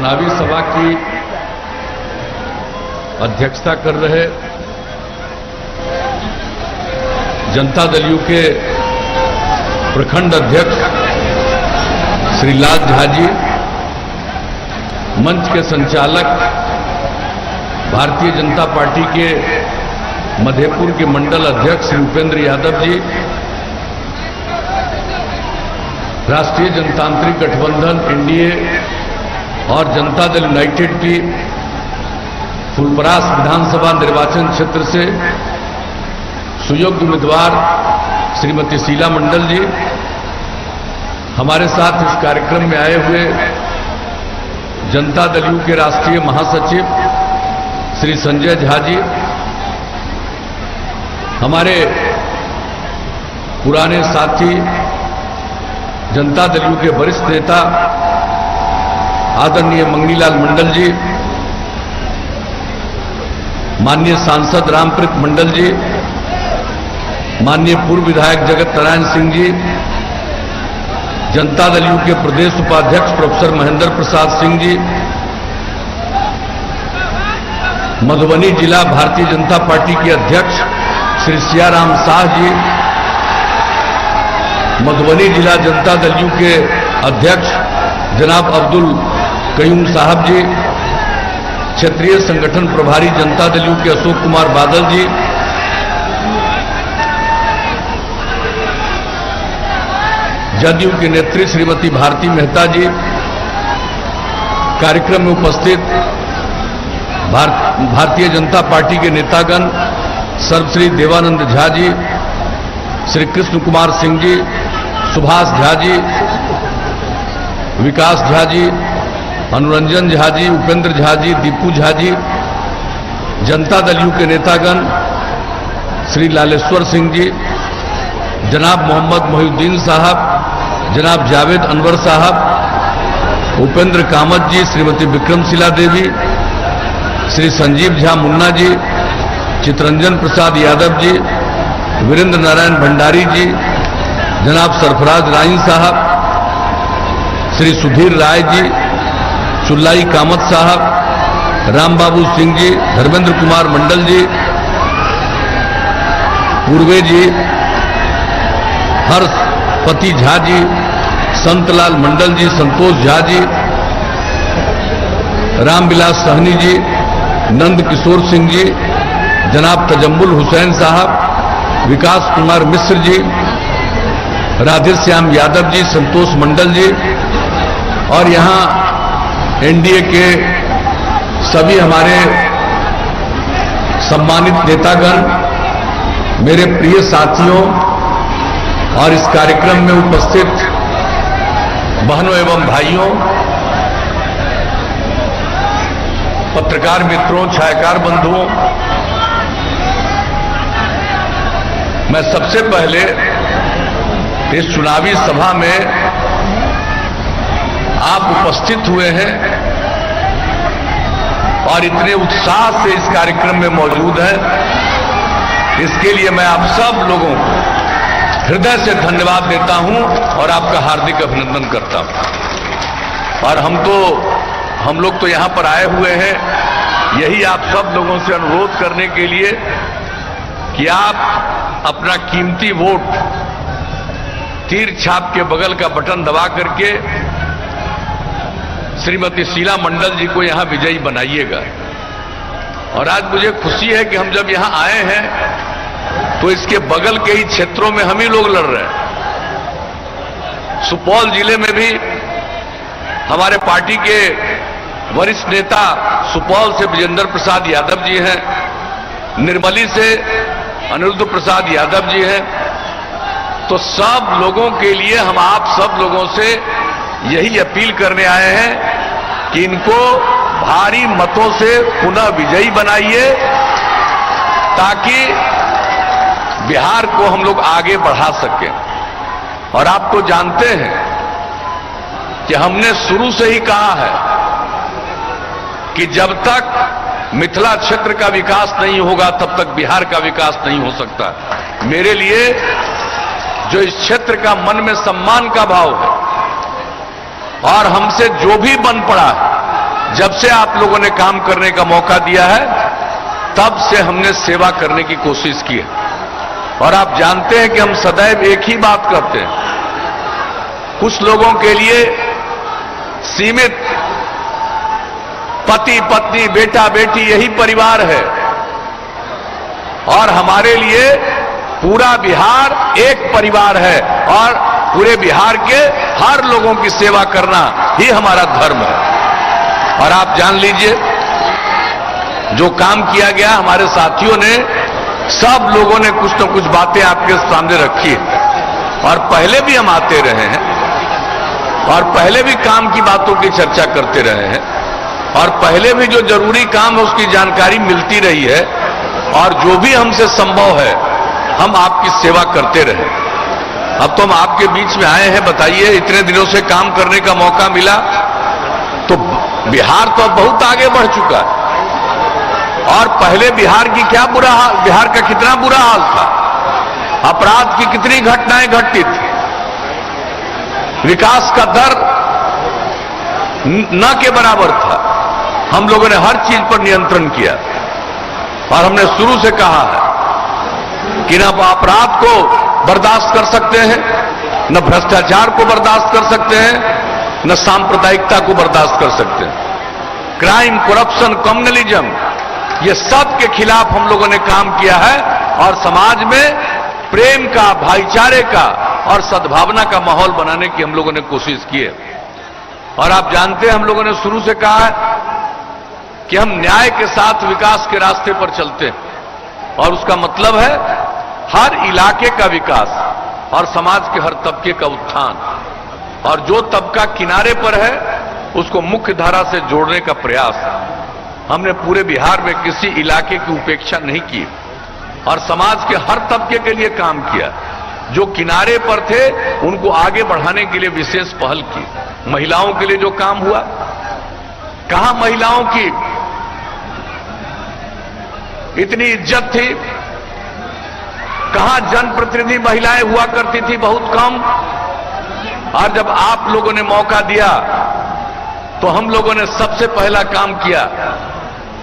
चुनावी सभा की अध्यक्षता कर रहे जनता दल यू के प्रखंड अध्यक्ष श्री लाल झा जी, मंच के संचालक भारतीय जनता पार्टी के मधेपुर के मंडल अध्यक्ष श्री उपेंद्र यादव जी, राष्ट्रीय जनतांत्रिक गठबंधन एनडीए और जनता दल यूनाइटेड की फुलपरास विधानसभा निर्वाचन क्षेत्र से सुयोग्य उम्मीदवार श्रीमती शीला मंडल जी, हमारे साथ इस कार्यक्रम में आए हुए जनता दल यू के राष्ट्रीय महासचिव श्री संजय झा जी, हमारे पुराने साथी जनता दल यू के वरिष्ठ नेता आदरणीय मंगनीलाल मंडल जी, माननीय सांसद रामप्रीत मंडल जी, माननीय पूर्व विधायक जगत नारायण सिंह जी, जनता दल यू के प्रदेश उपाध्यक्ष प्रोफेसर महेंद्र प्रसाद सिंह जी, मधुबनी जिला भारतीय जनता पार्टी के अध्यक्ष श्री सियाराम शाह जी, मधुबनी जिला जनता दल यू के अध्यक्ष जनाब अब्दुल कयूम साहब जी, क्षेत्रीय संगठन प्रभारी जनता दल यू के अशोक कुमार बादल जी, जदयू की नेत्री श्रीमती भारती मेहता जी, कार्यक्रम में उपस्थित भारतीय जनता पार्टी के नेतागण सर्वश्री देवानंद झा जी, श्री कृष्ण कुमार सिंह जी, सुभाष झा जी, विकास झा जी, अनुरंजन झा जी, उपेंद्र झा जी, दीपू झा जी, जनता दल यू के नेतागण श्री लालेश्वर सिंह जी, जनाब मोहम्मद मोहिउद्दीन साहब, जनाब जावेद अनवर साहब, उपेंद्र कामत जी, श्रीमती विक्रमशिला देवी, श्री संजीव झा मुन्ना जी, चितरंजन प्रसाद यादव जी, वीरेंद्र नारायण भंडारी जी, जनाब सरफराज राइन साहब, श्री सुधीर राय जी, चुल्लाई कामत साहब, राम बाबू सिंह जी, धर्मेंद्र कुमार मंडल जी, पूर्वे जी, हर्षपति झा जी, संतलाल मंडल जी, संतोष झा जी, रामविलास सहनी जी, नंद किशोर सिंह जी, जनाब तजम्बुल हुसैन साहब, विकास कुमार मिश्र जी, राधेश्याम यादव जी, संतोष मंडल जी, और यहां एनडीए के सभी हमारे सम्मानित नेतागण, मेरे प्रिय साथियों और इस कार्यक्रम में उपस्थित बहनों एवं भाइयों, पत्रकार मित्रों, छायाकार बंधुओं, मैं सबसे पहले इस चुनावी सभा में आप उपस्थित हुए हैं और इतने उत्साह से इस कार्यक्रम में मौजूद हैं, इसके लिए मैं आप सब लोगों को हृदय से धन्यवाद देता हूं और आपका हार्दिक अभिनंदन करता हूं। और हम लोग तो यहां पर आए हुए हैं यही आप सब लोगों से अनुरोध करने के लिए कि आप अपना कीमती वोट तीर छाप के बगल का बटन दबा करके श्रीमती शीला मंडल जी को यहां विजयी बनाइएगा। और आज मुझे खुशी है कि हम जब यहां आए हैं तो इसके बगल के ही क्षेत्रों में हम ही लोग लड़ रहे हैं। सुपौल जिले में भी हमारे पार्टी के वरिष्ठ नेता सुपौल से विजेंद्र प्रसाद यादव जी हैं, निर्मली से अनिरुद्ध प्रसाद यादव जी हैं। तो सब लोगों के लिए हम आप सब लोगों से यही अपील करने आए हैं कि इनको भारी मतों से पुनः विजयी बनाइए ताकि बिहार को हम लोग आगे बढ़ा सकें। और आप तो जानते हैं कि हमने शुरू से ही कहा है कि जब तक मिथिला क्षेत्र का विकास नहीं होगा तब तक बिहार का विकास नहीं हो सकता। मेरे लिए जो इस क्षेत्र का मन में सम्मान का भाव है और हमसे जो भी बन पड़ा है जब से आप लोगों ने काम करने का मौका दिया है, तब से हमने सेवा करने की कोशिश की है। और आप जानते हैं कि हम सदैव एक ही बात करते हैं। कुछ लोगों के लिए सीमित पति पत्नी बेटा बेटी यही परिवार है, और हमारे लिए पूरा बिहार एक परिवार है, और पूरे बिहार के हर लोगों की सेवा करना ही हमारा धर्म है। और आप जान लीजिए, जो काम किया गया हमारे साथियों ने, सब लोगों ने कुछ न कुछ बातें आपके सामने रखी है। और पहले भी हम आते रहे हैं, और पहले भी काम की बातों की चर्चा करते रहे हैं, और पहले भी जो जरूरी काम है उसकी जानकारी मिलती रही है, और जो भी हमसे संभव है हम आपकी सेवा करते रहे। अब तो हम आपके बीच में आए हैं, बताइए, इतने दिनों से काम करने का मौका मिला तो बिहार तो अब बहुत आगे बढ़ चुका है। और पहले बिहार की क्या बुरा हाल, बिहार का कितना बुरा हाल था, अपराध की कितनी घटनाएं घटती थी, विकास का दर न के बराबर था। हम लोगों ने हर चीज पर नियंत्रण किया, और हमने शुरू से कहा है कि न अपराध को बर्दाश्त कर सकते हैं, न भ्रष्टाचार को बर्दाश्त कर सकते हैं, न सांप्रदायिकता को बर्दाश्त कर सकते हैं। क्राइम, करप्शन, कम्युनलिज्म, ये सब के खिलाफ हम लोगों ने काम किया है, और समाज में प्रेम का, भाईचारे का और सद्भावना का माहौल बनाने की हम लोगों ने कोशिश की है। और आप जानते हैं, हम लोगों ने शुरू से कहा है कि हम न्याय के साथ विकास के रास्ते पर चलते हैं, और उसका मतलब है हर इलाके का विकास और समाज के हर तबके का उत्थान, और जो तबका किनारे पर है उसको मुख्य धारा से जोड़ने का प्रयास। हमने पूरे बिहार में किसी इलाके की उपेक्षा नहीं की, और समाज के हर तबके के लिए काम किया। जो किनारे पर थे उनको आगे बढ़ाने के लिए विशेष पहल की। महिलाओं के लिए जो काम हुआ, कहां महिलाओं की इतनी इज्जत थी, कहां जनप्रतिनिधि महिलाएं हुआ करती थी, बहुत कम। और जब आप लोगों ने मौका दिया तो हम लोगों ने सबसे पहला काम किया,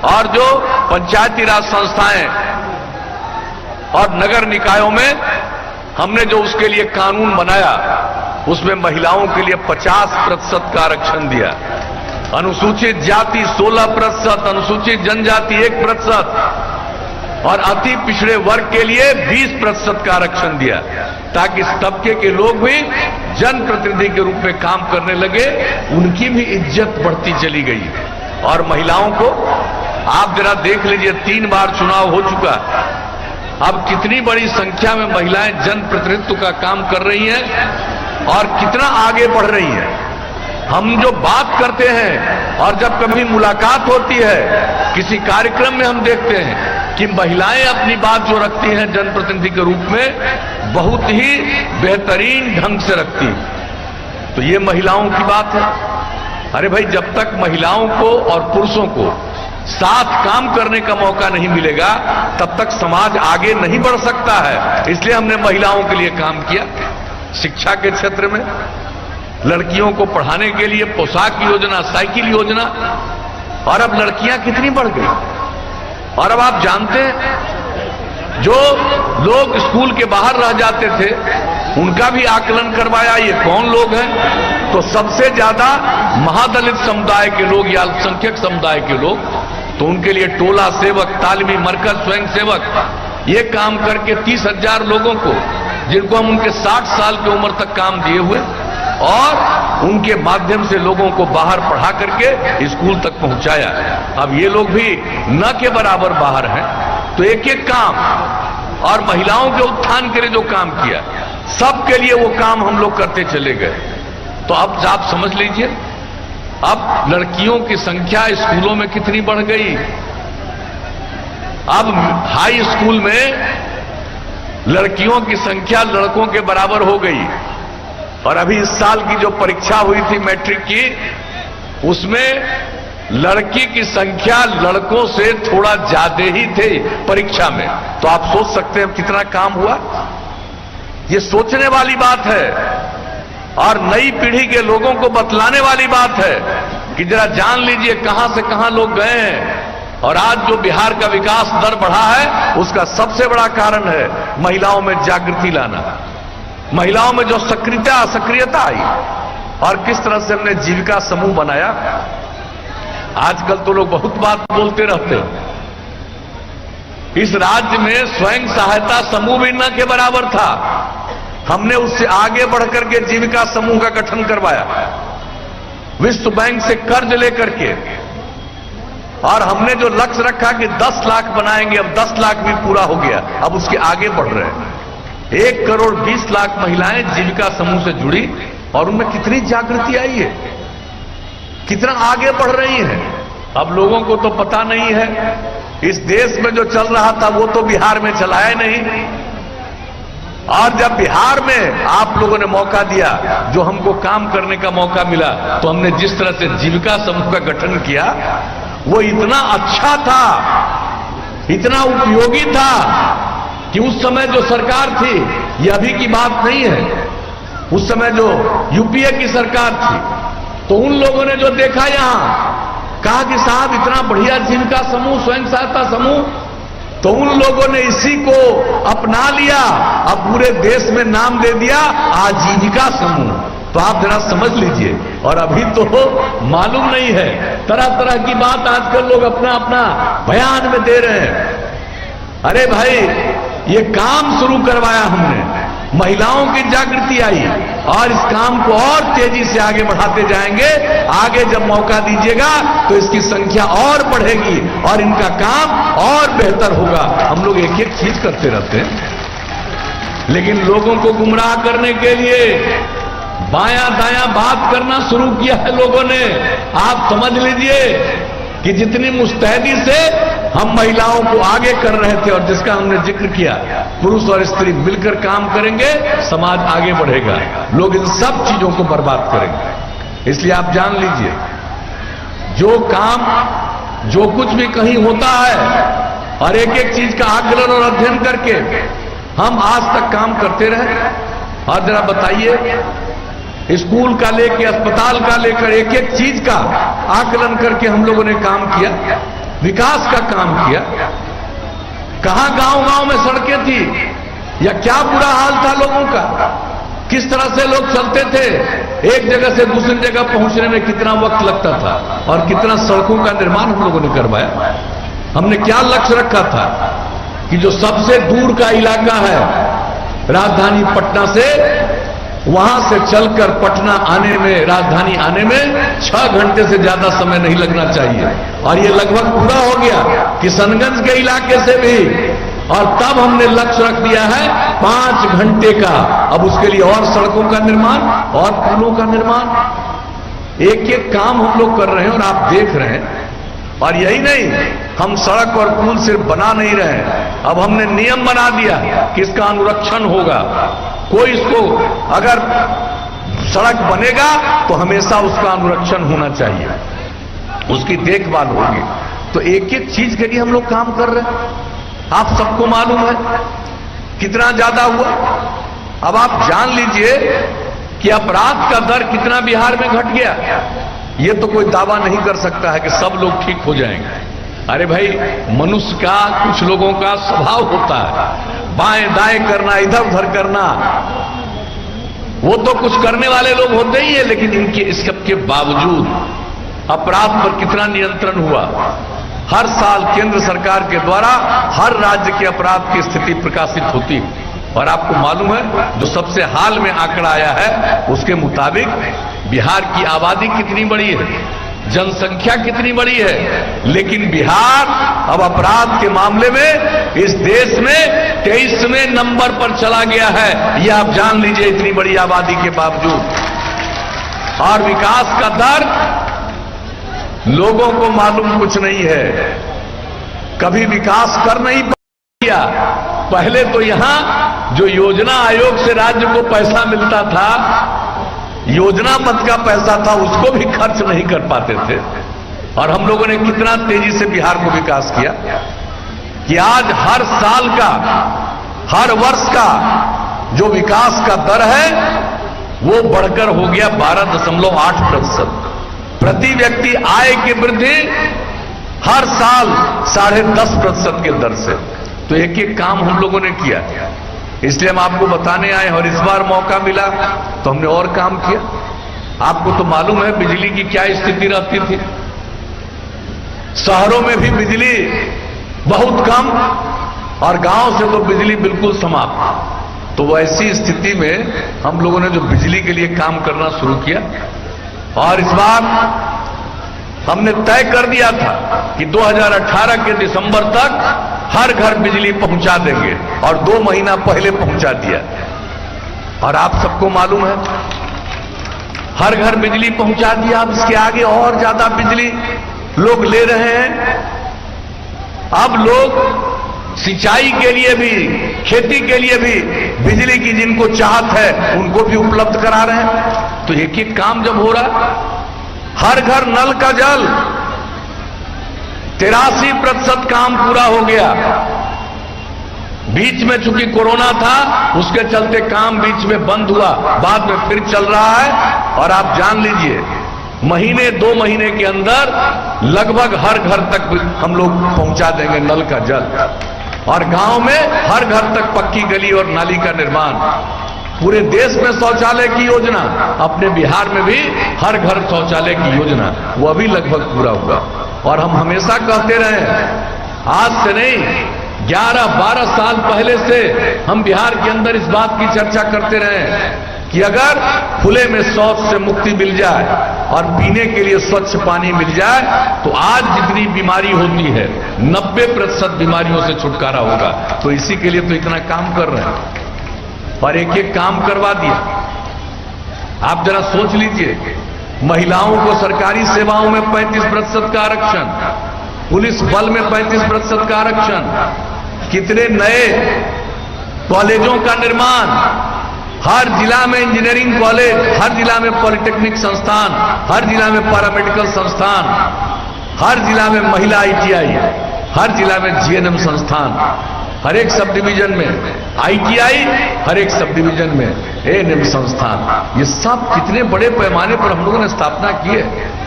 और जो पंचायती राज संस्थाएं और नगर निकायों में हमने जो उसके लिए कानून बनाया, उसमें महिलाओं के लिए 50% का आरक्षण दिया, अनुसूचित जाति 16%, अनुसूचित जनजाति 1%, और अति पिछड़े वर्ग के लिए 20% का आरक्षण दिया, ताकि इस तबके के लोग भी जनप्रतिनिधि के रूप में काम करने लगे, उनकी भी इज्जत बढ़ती चली गई। और महिलाओं को आप जरा देख लीजिए, 3 बार चुनाव हो चुका, अब कितनी बड़ी संख्या में महिलाएं जनप्रतिनिधित्व का काम कर रही हैं और कितना आगे बढ़ रही हैं। हम जो बात करते हैं और जब कभी मुलाकात होती है किसी कार्यक्रम में, हम देखते हैं कि महिलाएं अपनी बात जो रखती हैं जनप्रतिनिधि के रूप में, बहुत ही बेहतरीन ढंग से रखती हैं। तो ये महिलाओं की बात है। अरे भाई, जब तक महिलाओं को और पुरुषों को साथ काम करने का मौका नहीं मिलेगा, तब तक समाज आगे नहीं बढ़ सकता है। इसलिए हमने महिलाओं के लिए काम किया। शिक्षा के क्षेत्र में लड़कियों को पढ़ाने के लिए पोशाक योजना, साइकिल योजना, और अब लड़कियां कितनी बढ़ गई। और अब आप जानते हैं, जो लोग स्कूल के बाहर रह जाते थे उनका भी आकलन करवाया, ये कौन लोग हैं। तो सबसे ज्यादा महादलित समुदाय के लोग या अल्पसंख्यक समुदाय के लोग, तो उनके लिए टोला सेवक, तालीमी मरकज, स्वयं सेवक, ये काम करके 30,000 लोगों को, जिनको हम उनके 60 साल की उम्र तक काम दिए हुए, और उनके माध्यम से लोगों को बाहर पढ़ा करके स्कूल तक पहुंचाया। अब ये लोग भी न के बराबर बाहर हैं। तो एक एक काम, और महिलाओं के उत्थान के लिए जो काम किया, सबके लिए वो काम हम लोग करते चले गए। तो अब आप समझ लीजिए, अब लड़कियों की संख्या स्कूलों में कितनी बढ़ गई। अब हाई स्कूल में लड़कियों की संख्या लड़कों के बराबर हो गई। और अभी इस साल की जो परीक्षा हुई थी मैट्रिक की, उसमें लड़की की संख्या लड़कों से थोड़ा ज्यादा ही थे परीक्षा में। तो आप सोच सकते हैं कितना काम हुआ। ये सोचने वाली बात है, और नई पीढ़ी के लोगों को बतलाने वाली बात है कि जरा जान लीजिए कहां से कहां लोग गए हैं। और आज जो बिहार का विकास दर बढ़ा है उसका सबसे बड़ा कारण है महिलाओं में जागृति लाना, महिलाओं में जो सक्रियता आई और किस तरह से हमने जीविका समूह बनाया। आजकल तो लोग बहुत बात बोलते रहते हैं। इस राज्य में स्वयं सहायता समूह भी न के बराबर था, हमने उससे आगे बढ़कर के जीविका समूह का गठन करवाया, विश्व बैंक से कर्ज लेकर के। और हमने जो लक्ष्य रखा कि 10 लाख बनाएंगे, अब 10 लाख भी पूरा हो गया, अब उसके आगे बढ़ रहे हैं। 1 करोड़ 20 लाख महिलाएं जीविका समूह से जुड़ी और उनमें कितनी जागृति आई है, कितना आगे बढ़ रही हैं। अब लोगों को तो पता नहीं है, इस देश में जो चल रहा था वो तो बिहार में चला है नहीं। और जब बिहार में आप लोगों ने मौका दिया, जो हमको काम करने का मौका मिला, तो हमने जिस तरह से जीविका समूह का गठन किया वो इतना अच्छा था, इतना उपयोगी था कि उस समय जो सरकार थी, ये अभी की बात नहीं है, उस समय जो यूपीए की सरकार थी, तो उन लोगों ने जो देखा यहां, कहा कि साहब इतना बढ़िया जीविका समूह, स्वयं सहायता समूह, तो उन लोगों ने इसी को अपना लिया, अब पूरे देश में नाम दे दिया आजीविका समूह। तो आप जरा समझ लीजिए। और अभी तो मालूम नहीं है, तरह तरह की बात आजकल लोग अपना अपना बयान में दे रहे हैं। अरे भाई, ये काम शुरू करवाया हमने, महिलाओं की जागृति आई और इस काम को और तेजी से आगे बढ़ाते जाएंगे। आगे जब मौका दीजिएगा तो इसकी संख्या और बढ़ेगी और इनका काम और बेहतर होगा। हम लोग एक एक चीज करते रहते हैं, लेकिन लोगों को गुमराह करने के लिए बायां दायां बात करना शुरू किया है लोगों ने। आप समझ लीजिए कि जितनी मुस्तैदी से हम महिलाओं को आगे कर रहे थे और जिसका हमने जिक्र किया, पुरुष और स्त्री मिलकर काम करेंगे, समाज आगे बढ़ेगा। लोग इन सब चीजों को बर्बाद करेंगे। इसलिए आप जान लीजिए, जो काम, जो कुछ भी कहीं होता है और एक एक चीज का आकलन और अध्ययन करके हम आज तक काम करते रहे। और जरा बताइए, स्कूल का लेके अस्पताल का लेकर एक एक चीज का आकलन करके हम लोगों ने काम किया, विकास का काम किया। कहां गांव गांव में सड़कें थी या क्या बुरा हाल था लोगों का, किस तरह से लोग चलते थे, एक जगह से दूसरी जगह पहुंचने में कितना वक्त लगता था और कितना सड़कों का निर्माण हम लोगों ने करवाया। हमने क्या लक्ष्य रखा था कि जो सबसे दूर का इलाका है राजधानी पटना से, वहां से चलकर पटना आने में, राजधानी आने में 6 घंटे से ज्यादा समय नहीं लगना चाहिए। और ये लगभग पूरा हो गया किशनगंज के इलाके से भी। और तब हमने लक्ष्य रख दिया है 5 घंटे का। अब उसके लिए और सड़कों का निर्माण और पुलों का निर्माण, एक एक काम हम लोग कर रहे हैं और आप देख रहे हैं। और यही नहीं, हम सड़क और पुल सिर्फ बना नहीं रहे, अब हमने नियम बना दिया कि इसका अनुरक्षण होगा। कोई इसको, अगर सड़क बनेगा तो हमेशा उसका अनुरक्षण होना चाहिए, उसकी देखभाल होगी। तो एक एक चीज के लिए हम लोग काम कर रहे हैं। आप सबको मालूम है कितना ज्यादा हुआ। अब आप जान लीजिए कि अपराध का दर कितना बिहार में घट गया। ये तो कोई दावा नहीं कर सकता है कि सब लोग ठीक हो जाएंगे। अरे भाई, मनुष्य का, कुछ लोगों का स्वभाव होता है बाएं दाएं करना, इधर उधर करना। वो तो कुछ करने वाले लोग होते ही है, लेकिन इनके इस सब के बावजूद अपराध पर कितना नियंत्रण हुआ। हर साल केंद्र सरकार के द्वारा हर राज्य के अपराध की स्थिति प्रकाशित होती है। और आपको मालूम है, जो सबसे हाल में आंकड़ा आया है उसके मुताबिक बिहार की आबादी कितनी बड़ी है, जनसंख्या कितनी बड़ी है, लेकिन बिहार अब अपराध के मामले में इस देश में 23वें नंबर पर चला गया है। यह आप जान लीजिए, इतनी बड़ी आबादी के बावजूद। और विकास का दर लोगों को मालूम कुछ नहीं है, कभी विकास कर नहीं पाया। पहले तो यहां जो योजना आयोग से राज्य को पैसा मिलता था, योजना मत का पैसा था, उसको भी खर्च नहीं कर पाते थे। और हम लोगों ने कितना तेजी से बिहार को विकास किया कि आज हर साल का, हर वर्ष का जो विकास का दर है वो बढ़कर हो गया 12.8%। प्रति व्यक्ति आय की वृद्धि हर साल 10.5% के दर से। तो एक एक काम हम लोगों ने किया, इसलिए हम आपको बताने आए और इस बार मौका मिला तो हमने और काम किया। आपको तो मालूम है बिजली की क्या स्थिति रहती थी, शहरों में भी बिजली बहुत कम और गांव से तो बिजली बिल्कुल समाप्त। तो वैसी स्थिति में हम लोगों ने जो बिजली के लिए काम करना शुरू किया और इस बार हमने तय कर दिया था कि 2018 के दिसंबर तक हर घर बिजली पहुंचा देंगे और 2 महीना पहले पहुंचा दिया। और आप सबको मालूम है हर घर बिजली पहुंचा दिया। अब इसके आगे और ज्यादा बिजली लोग ले रहे हैं। अब लोग सिंचाई के लिए भी, खेती के लिए भी बिजली की जिनको चाहत है उनको भी उपलब्ध करा रहे हैं। तो एक एक काम जब हो रहा, हर घर नल का जल 83% काम पूरा हो गया। बीच में चूंकि कोरोना था उसके चलते काम बीच में बंद हुआ, बाद में फिर चल रहा है। और आप जान लीजिए महीने 2 महीने के अंदर लगभग हर घर तक हम लोग पहुंचा देंगे नल का जल। और गांव में हर घर तक पक्की गली और नाली का निर्माण। पूरे देश में शौचालय की योजना, अपने बिहार में भी हर घर शौचालय की योजना, वो अभी लगभग पूरा हुआ। और हम हमेशा कहते रहे, आज से नहीं 11-12 साल पहले से हम बिहार के अंदर इस बात की चर्चा करते रहे कि अगर खुले में शौच से मुक्ति मिल जाए और पीने के लिए स्वच्छ पानी मिल जाए तो आज जितनी बीमारी होती है 90% बीमारियों से छुटकारा होगा। तो इसी के लिए तो इतना काम कर रहे हैं और एक एक काम करवा दिया। आप जरा सोच लीजिए, महिलाओं को सरकारी सेवाओं में 35% का आरक्षण, पुलिस बल में 35% का आरक्षण, कितने नए कॉलेजों का निर्माण, हर जिला में इंजीनियरिंग कॉलेज, हर जिला में पॉलिटेक्निक संस्थान, हर जिला में पैरामेडिकल संस्थान, हर जिला में महिला आईटीआई, हर जिला में जीएनएम संस्थान, हर एक सब डिवीजन में आईटीआई, हर एक सब डिवीजन में एएनएम संस्थान। ये सब कितने बड़े पैमाने पर हम लोगों ने स्थापना की है।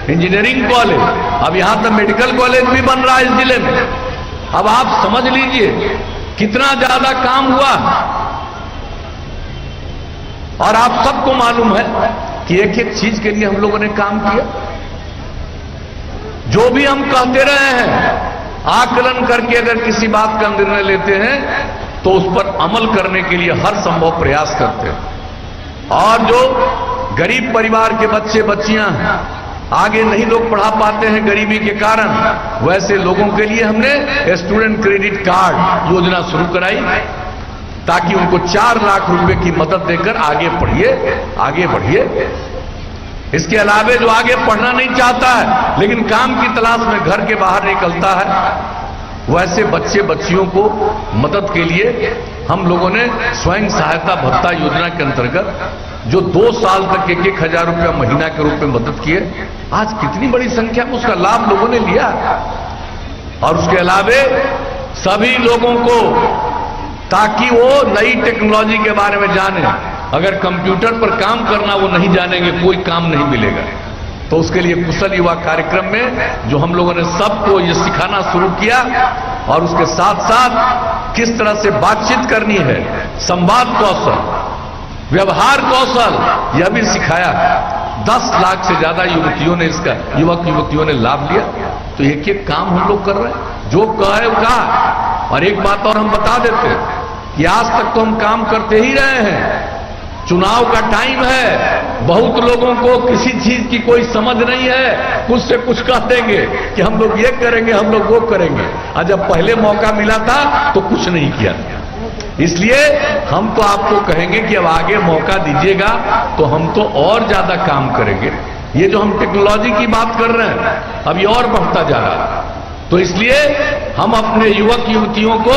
इंजीनियरिंग कॉलेज, अब यहां तक मेडिकल कॉलेज भी बन रहा है इस जिले में। अब आप समझ लीजिए कितना ज्यादा काम हुआ। और आप सबको मालूम है कि एक एक चीज के लिए हम लोगों ने काम किया। जो भी हम कहते रहे हैं, आकलन करके अगर किसी बात का निर्णय लेते हैं तो उस पर अमल करने के लिए हर संभव प्रयास करते हैं। और जो गरीब परिवार के बच्चे बच्चियां हैं, आगे नहीं लोग पढ़ा पाते हैं गरीबी के कारण, वैसे लोगों के लिए हमने स्टूडेंट क्रेडिट कार्ड योजना शुरू कराई ताकि उनको 4 लाख रुपए की मदद देकर आगे पढ़िए, आगे बढ़िए। इसके अलावे जो आगे पढ़ना नहीं चाहता है लेकिन काम की तलाश में घर के बाहर निकलता है, वैसे बच्चे बच्चियों को मदद के लिए हम लोगों ने स्वयं सहायता भत्ता योजना के अंतर्गत जो 2 साल तक 1-1 हजार रुपया महीना के रूप में मदद किए, आज कितनी बड़ी संख्या में उसका लाभ लोगों ने लिया। और उसके अलावे सभी लोगों को, ताकि वो नई टेक्नोलॉजी के बारे में जाने, अगर कंप्यूटर पर काम करना वो नहीं जानेंगे कोई काम नहीं मिलेगा। तो उसके लिए कुशल युवा कार्यक्रम में जो हम लोगों ने सबको ये सिखाना शुरू किया और उसके साथ साथ किस तरह से बातचीत करनी है, संवाद कौशल, व्यवहार कौशल, यह भी सिखाया। 10 लाख से ज्यादा युवतियों ने इसका, युवक युवतियों ने लाभ लिया। तो एक एक काम हम लोग कर रहे हैं, जो कहे वो कहा। और एक बात और हम बता देते हैं कि आज तक तो हम काम करते ही रहे हैं। चुनाव का टाइम है, बहुत लोगों को किसी चीज की कोई समझ नहीं है, कुछ से कुछ कह देंगे कि हम लोग ये करेंगे, हम लोग वो करेंगे। और जब पहले मौका मिला था तो कुछ नहीं किया। इसलिए हम तो आपको कहेंगे कि अब आगे मौका दीजिएगा तो हम तो और ज्यादा काम करेंगे। ये जो हम टेक्नोलॉजी की बात कर रहे हैं अब ये और बढ़ता जा रहा है। तो इसलिए हम अपने युवक युवतियों को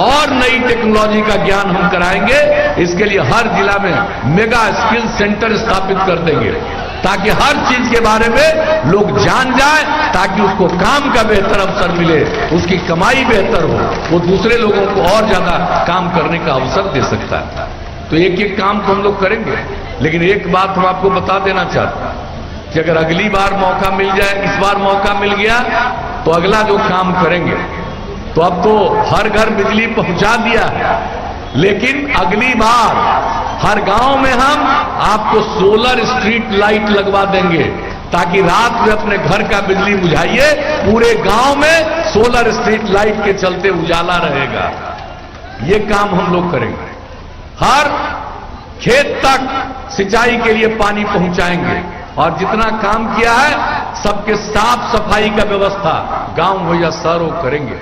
और नई टेक्नोलॉजी का ज्ञान हम कराएंगे। इसके लिए हर जिला में मेगा स्किल सेंटर स्थापित कर देंगे ताकि हर चीज के बारे में लोग जान जाए, ताकि उसको काम का बेहतर अवसर मिले, उसकी कमाई बेहतर हो, वो दूसरे लोगों को और ज्यादा काम करने का अवसर दे सकता है। तो एक एक काम तो हम लोग करेंगे। लेकिन एक बात हम आपको बता देना चाहते हैं कि अगर अगली बार मौका मिल जाए, इस बार मौका मिल गया तो अगला जो काम करेंगे, तो अब तो हर घर बिजली पहुंचा दिया है, लेकिन अगली बार हर गांव में हम आपको सोलर स्ट्रीट लाइट लगवा देंगे, ताकि रात में अपने घर का बिजली बुझाइए, पूरे गांव में सोलर स्ट्रीट लाइट के चलते उजाला रहेगा। ये काम हम लोग करेंगे। हर खेत तक सिंचाई के लिए पानी पहुंचाएंगे, और जितना काम किया है सबके साफ सफाई का व्यवस्था गांव हो या शहर हो करेंगे।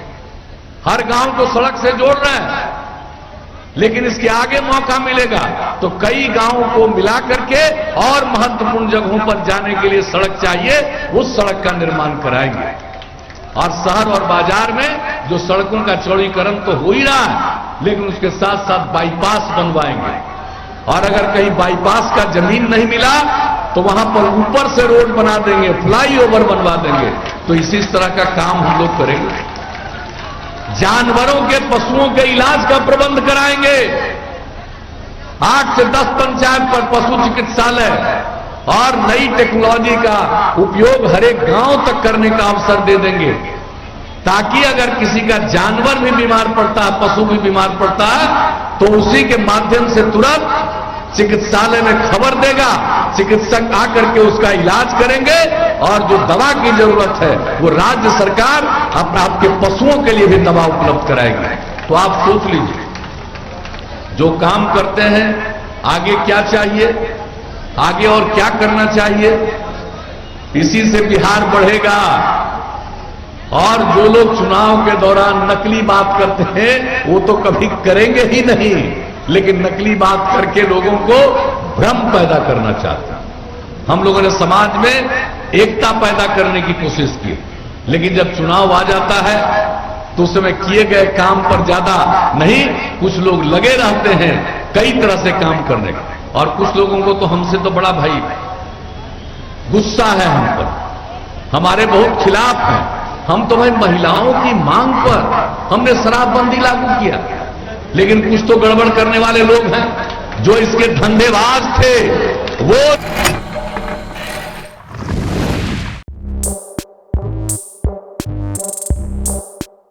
हर गांव को सड़क से जोड़ रहे हैं, लेकिन इसके आगे मौका मिलेगा तो कई गांवों को मिला करके और महत्वपूर्ण जगहों पर जाने के लिए सड़क चाहिए, उस सड़क का निर्माण कराएंगे। और शहर और बाजार में जो सड़कों का चौड़ीकरण तो हो ही रहा है, लेकिन उसके साथ साथ बाईपास बनवाएंगे। और अगर कहीं बाईपास का जमीन नहीं मिला तो वहां पर ऊपर से रोड बना देंगे, फ्लाईओवर बनवा देंगे। तो इसी तरह का काम हम लोग करेंगे। जानवरों के, पशुओं के इलाज का प्रबंध कराएंगे। 8 से 10 पंचायत पर पशु चिकित्सालय और नई टेक्नोलॉजी का उपयोग हर एक गांव तक करने का अवसर दे देंगे, ताकि अगर किसी का जानवर भी बीमार पड़ता है, पशु भी बीमार पड़ता है, तो उसी के माध्यम से तुरंत चिकित्सालय में खबर देगा, चिकित्सक आकर के उसका इलाज करेंगे, और जो दवा की जरूरत है वो राज्य सरकार आपके पशुओं के लिए भी दवा उपलब्ध कराएगी। तो आप सोच लीजिए, जो काम करते हैं आगे क्या चाहिए, आगे और क्या करना चाहिए, इसी से बिहार बढ़ेगा। और जो लोग चुनाव के दौरान नकली बात करते हैं वो तो कभी करेंगे ही नहीं, लेकिन नकली बात करके लोगों को भ्रम पैदा करना चाहते हैं। हम लोगों ने समाज में एकता पैदा करने की कोशिश की, लेकिन जब चुनाव आ जाता है तो उस समय किए गए काम पर ज्यादा नहीं, कुछ लोग लगे रहते हैं कई तरह से काम करने का, और कुछ लोगों को तो हमसे तो बड़ा भाई गुस्सा है हम पर, हमारे बहुत खिलाफ हैं। हम तो भाई महिलाओं की मांग पर हमने शराबबंदी लागू किया, लेकिन कुछ तो गड़बड़ करने वाले लोग हैं जो इसके धंधेबाज थे, वो